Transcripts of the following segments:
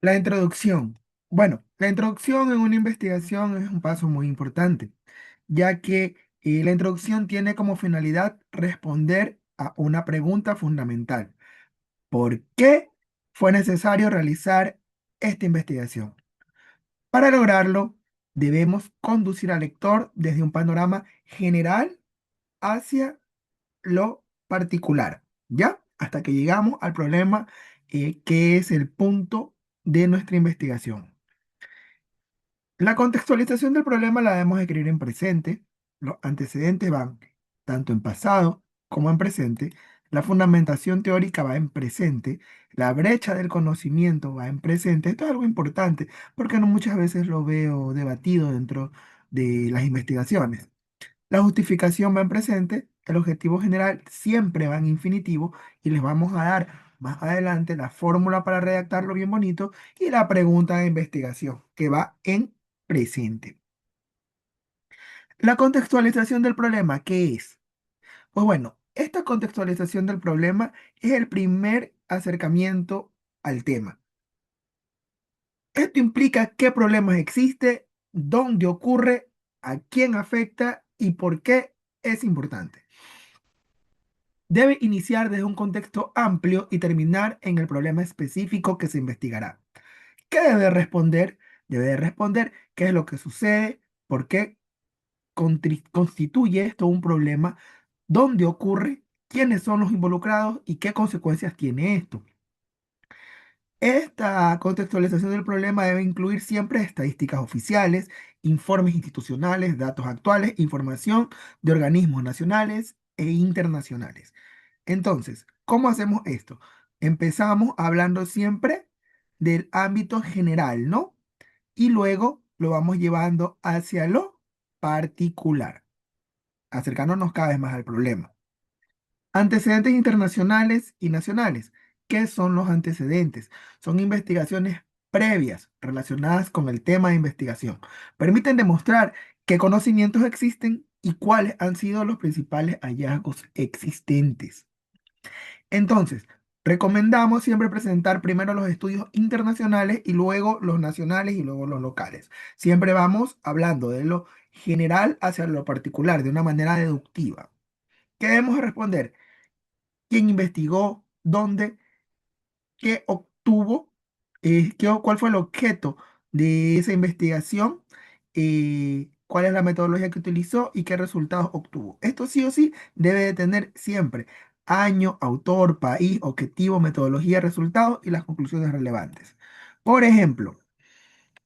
La introducción. Bueno, la introducción en una investigación es un paso muy importante, ya que la introducción tiene como finalidad responder a una pregunta fundamental. ¿Por qué fue necesario realizar esta investigación? Para lograrlo, debemos conducir al lector desde un panorama general hacia lo particular, ¿ya? Hasta que llegamos al problema que es el punto de nuestra investigación. La contextualización del problema la debemos escribir en presente. Los antecedentes van tanto en pasado como en presente. La fundamentación teórica va en presente. La brecha del conocimiento va en presente. Esto es algo importante porque no muchas veces lo veo debatido dentro de las investigaciones. La justificación va en presente. El objetivo general siempre va en infinitivo y les vamos a dar más adelante la fórmula para redactarlo bien bonito y la pregunta de investigación que va en presente. La contextualización del problema, ¿qué es? Pues bueno, esta contextualización del problema es el primer acercamiento al tema. Esto implica qué problemas existe, dónde ocurre, a quién afecta y por qué es importante. Debe iniciar desde un contexto amplio y terminar en el problema específico que se investigará. ¿Qué debe responder? Debe responder qué es lo que sucede, por qué constituye esto un problema, dónde ocurre, quiénes son los involucrados y qué consecuencias tiene esto. Esta contextualización del problema debe incluir siempre estadísticas oficiales, informes institucionales, datos actuales, información de organismos nacionales e internacionales. Entonces, ¿cómo hacemos esto? Empezamos hablando siempre del ámbito general, ¿no? Y luego lo vamos llevando hacia lo particular, acercándonos cada vez más al problema. Antecedentes internacionales y nacionales. ¿Qué son los antecedentes? Son investigaciones previas relacionadas con el tema de investigación. Permiten demostrar qué conocimientos existen y cuáles han sido los principales hallazgos existentes. Entonces, recomendamos siempre presentar primero los estudios internacionales y luego los nacionales y luego los locales. Siempre vamos hablando de lo general hacia lo particular de una manera deductiva. ¿Qué debemos responder? ¿Quién investigó? ¿Dónde? ¿Qué obtuvo? ¿Cuál fue el objeto de esa investigación? ¿Cuál es la metodología que utilizó y qué resultados obtuvo? Esto sí o sí debe de tener siempre año, autor, país, objetivo, metodología, resultados y las conclusiones relevantes. Por ejemplo,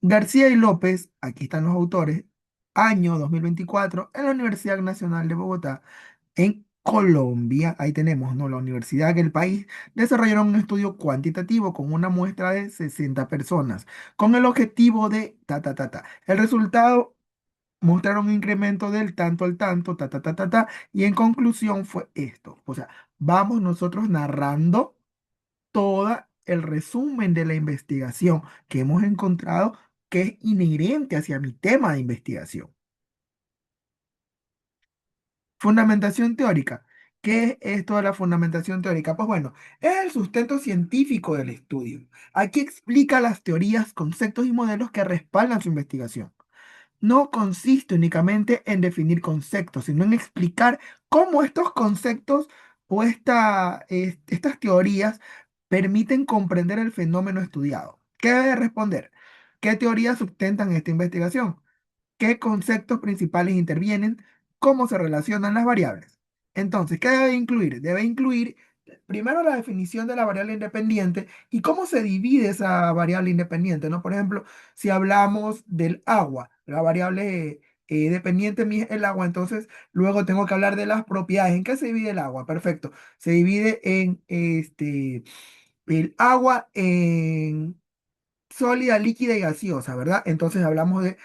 García y López, aquí están los autores, año 2024 en la Universidad Nacional de Bogotá, en Colombia. Ahí tenemos, ¿no? La universidad que el país desarrollaron un estudio cuantitativo con una muestra de 60 personas, con el objetivo de ta, ta, ta, ta. El resultado mostraron un incremento del tanto al tanto, ta, ta, ta, ta, ta, y en conclusión fue esto. O sea, vamos nosotros narrando todo el resumen de la investigación que hemos encontrado que es inherente hacia mi tema de investigación. Fundamentación teórica. ¿Qué es esto de la fundamentación teórica? Pues bueno, es el sustento científico del estudio. Aquí explica las teorías, conceptos y modelos que respaldan su investigación. No consiste únicamente en definir conceptos, sino en explicar cómo estos conceptos o estas teorías permiten comprender el fenómeno estudiado. ¿Qué debe responder? ¿Qué teorías sustentan esta investigación? ¿Qué conceptos principales intervienen? ¿Cómo se relacionan las variables? Entonces, ¿qué debe incluir? Debe incluir primero la definición de la variable independiente y cómo se divide esa variable independiente, ¿no? Por ejemplo, si hablamos del agua, la variable dependiente mía es el agua, entonces luego tengo que hablar de las propiedades. ¿En qué se divide el agua? Perfecto. Se divide en el agua en sólida, líquida y gaseosa, ¿verdad? Entonces hablamos de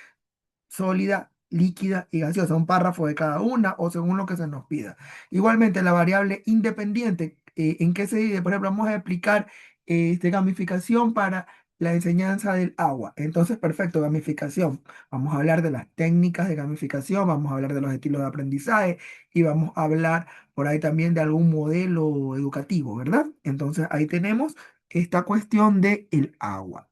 sólida, líquida y gaseosa, un párrafo de cada una o según lo que se nos pida. Igualmente, la variable independiente, ¿en qué se divide? Por ejemplo, vamos a explicar gamificación para la enseñanza del agua. Entonces, perfecto, gamificación. Vamos a hablar de las técnicas de gamificación, vamos a hablar de los estilos de aprendizaje y vamos a hablar por ahí también de algún modelo educativo, ¿verdad? Entonces, ahí tenemos esta cuestión de el agua.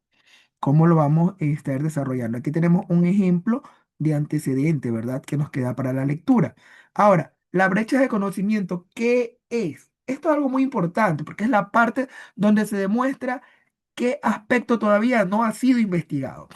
cómo lo vamos a estar desarrollando. Aquí tenemos un ejemplo de antecedente, ¿verdad? Que nos queda para la lectura. Ahora, la brecha de conocimiento, ¿qué es? Esto es algo muy importante porque es la parte donde se demuestra qué aspecto todavía no ha sido investigado.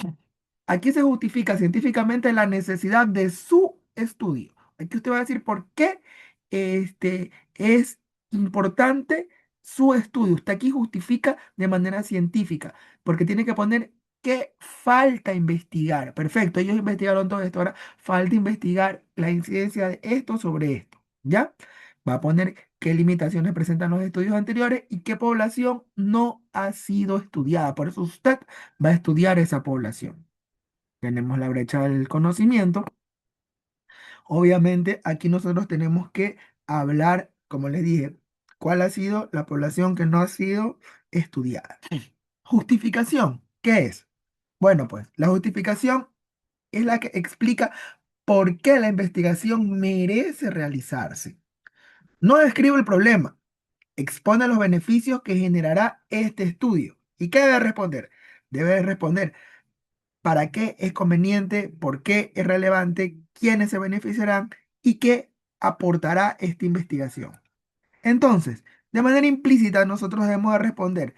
Aquí se justifica científicamente la necesidad de su estudio. Aquí usted va a decir por qué es importante su estudio. Usted aquí justifica de manera científica, porque tiene que poner qué falta investigar. Perfecto, ellos investigaron todo esto. Ahora falta investigar la incidencia de esto sobre esto. ¿Ya? Va a poner qué limitaciones presentan los estudios anteriores y qué población no ha sido estudiada. Por eso usted va a estudiar esa población. Tenemos la brecha del conocimiento. Obviamente, aquí nosotros tenemos que hablar, como les dije, cuál ha sido la población que no ha sido estudiada. Justificación, ¿qué es? Bueno, pues la justificación es la que explica por qué la investigación merece realizarse. No describe el problema, expone los beneficios que generará este estudio. ¿Y qué debe responder? Debe responder para qué es conveniente, por qué es relevante, quiénes se beneficiarán y qué aportará esta investigación. Entonces, de manera implícita, nosotros debemos de responder,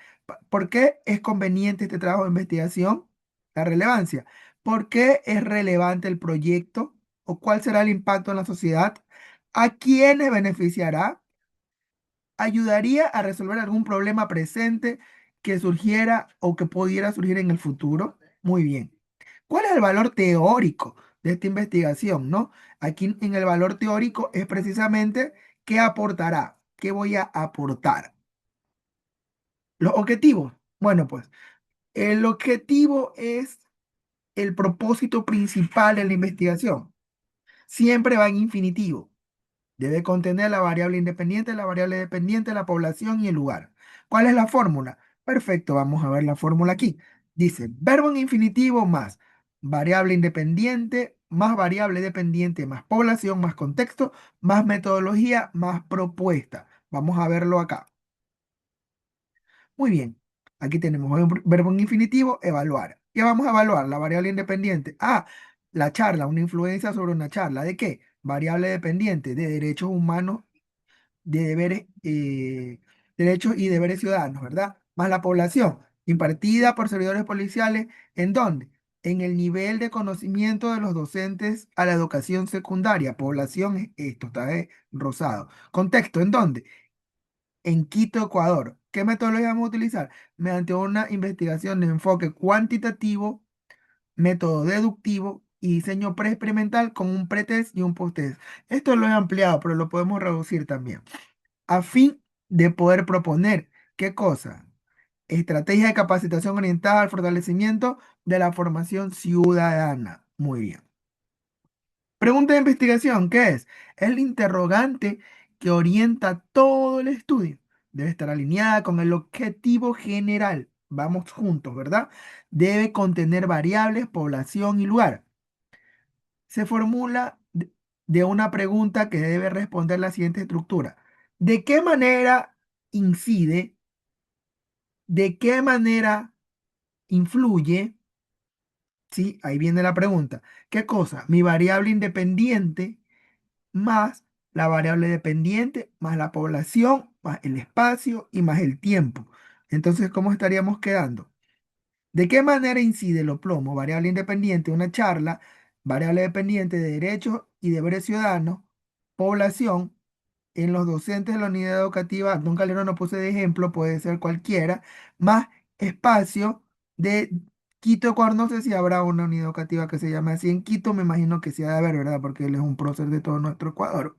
¿por qué es conveniente este trabajo de investigación? La relevancia. ¿Por qué es relevante el proyecto? ¿O cuál será el impacto en la sociedad? ¿A quiénes beneficiará? ¿Ayudaría a resolver algún problema presente que surgiera o que pudiera surgir en el futuro? Muy bien. ¿Cuál es el valor teórico de esta investigación, no? Aquí en el valor teórico es precisamente qué aportará, qué voy a aportar. Los objetivos. Bueno, pues el objetivo es el propósito principal de la investigación. Siempre va en infinitivo. Debe contener la variable independiente, la variable dependiente, la población y el lugar. ¿Cuál es la fórmula? Perfecto, vamos a ver la fórmula aquí. Dice, verbo en infinitivo más variable independiente, más variable dependiente, más población, más contexto, más metodología, más propuesta. Vamos a verlo acá. Muy bien. Aquí tenemos un verbo en infinitivo, evaluar. ¿Qué vamos a evaluar? La variable independiente. Ah, la charla, una influencia sobre una charla. ¿De qué? Variable dependiente, de derechos humanos, de deberes, derechos y deberes ciudadanos, ¿verdad? Más la población, impartida por servidores policiales, ¿en dónde? En el nivel de conocimiento de los docentes a la educación secundaria. Población es esto, está rosado. Contexto, ¿en dónde? En Quito, Ecuador. ¿Qué metodología vamos a utilizar? Mediante una investigación de enfoque cuantitativo, método deductivo y diseño preexperimental con un pretest y un posttest. Esto lo he ampliado, pero lo podemos reducir también a fin de poder proponer, ¿qué cosa? Estrategia de capacitación orientada al fortalecimiento de la formación ciudadana. Muy bien. Pregunta de investigación, ¿qué es? Es el interrogante que orienta todo el estudio. Debe estar alineada con el objetivo general. Vamos juntos, ¿verdad? Debe contener variables, población y lugar. Se formula de una pregunta que debe responder la siguiente estructura. ¿De qué manera incide? ¿De qué manera influye? Sí, ahí viene la pregunta. ¿Qué cosa? Mi variable independiente más la variable dependiente, más la población, más el espacio y más el tiempo. Entonces, ¿cómo estaríamos quedando? ¿De qué manera incide lo plomo? Variable independiente, una charla, variable dependiente de derechos y deberes ciudadanos, población, en los docentes de la unidad educativa, Antón Calderón no puse de ejemplo, puede ser cualquiera, más espacio de Quito, Ecuador, no sé si habrá una unidad educativa que se llame así en Quito, me imagino que sí ha de haber, ¿verdad? Porque él es un prócer de todo nuestro Ecuador.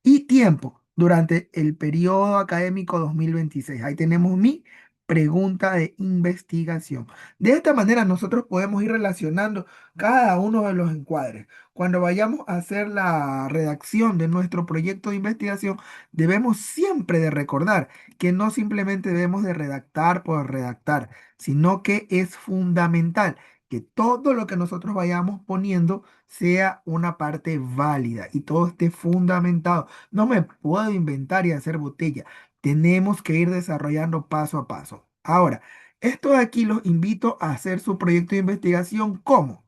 Y tiempo, durante el periodo académico 2026. Ahí tenemos mi pregunta de investigación. De esta manera nosotros podemos ir relacionando cada uno de los encuadres. Cuando vayamos a hacer la redacción de nuestro proyecto de investigación, debemos siempre de recordar que no simplemente debemos de redactar por redactar, sino que es fundamental que todo lo que nosotros vayamos poniendo sea una parte válida y todo esté fundamentado. No me puedo inventar y hacer botella. Tenemos que ir desarrollando paso a paso. Ahora, esto de aquí los invito a hacer su proyecto de investigación. ¿Cómo?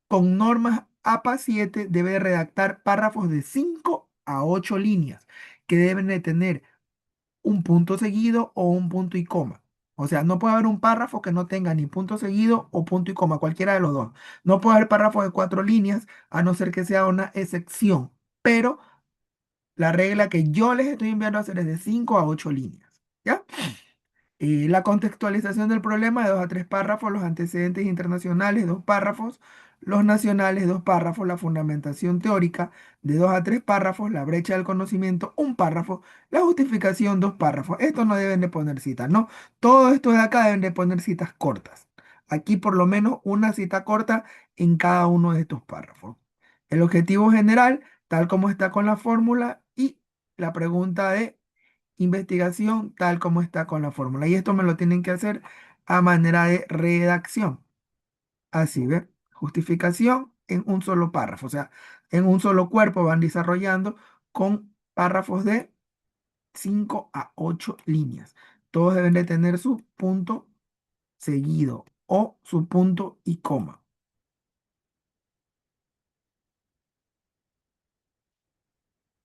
Con normas APA 7 debe redactar párrafos de 5 a 8 líneas que deben de tener un punto seguido o un punto y coma. O sea, no puede haber un párrafo que no tenga ni punto seguido o punto y coma, cualquiera de los dos. No puede haber párrafo de 4 líneas, a no ser que sea una excepción. Pero la regla que yo les estoy enviando a hacer es de 5 a 8 líneas. ¿Ya? La contextualización del problema de 2 a 3 párrafos, los antecedentes internacionales, 2 párrafos, los nacionales, 2 párrafos, la fundamentación teórica, de 2 a 3 párrafos, la brecha del conocimiento, 1 párrafo, la justificación, 2 párrafos. Estos no deben de poner citas, ¿no? Todo esto de acá deben de poner citas cortas. Aquí por lo menos una cita corta en cada uno de estos párrafos. El objetivo general, tal como está con la fórmula, y la pregunta de investigación tal como está con la fórmula. Y esto me lo tienen que hacer a manera de redacción. Así, ¿ve? Justificación en un solo párrafo. O sea, en un solo cuerpo van desarrollando con párrafos de 5 a 8 líneas. Todos deben de tener su punto seguido o su punto y coma.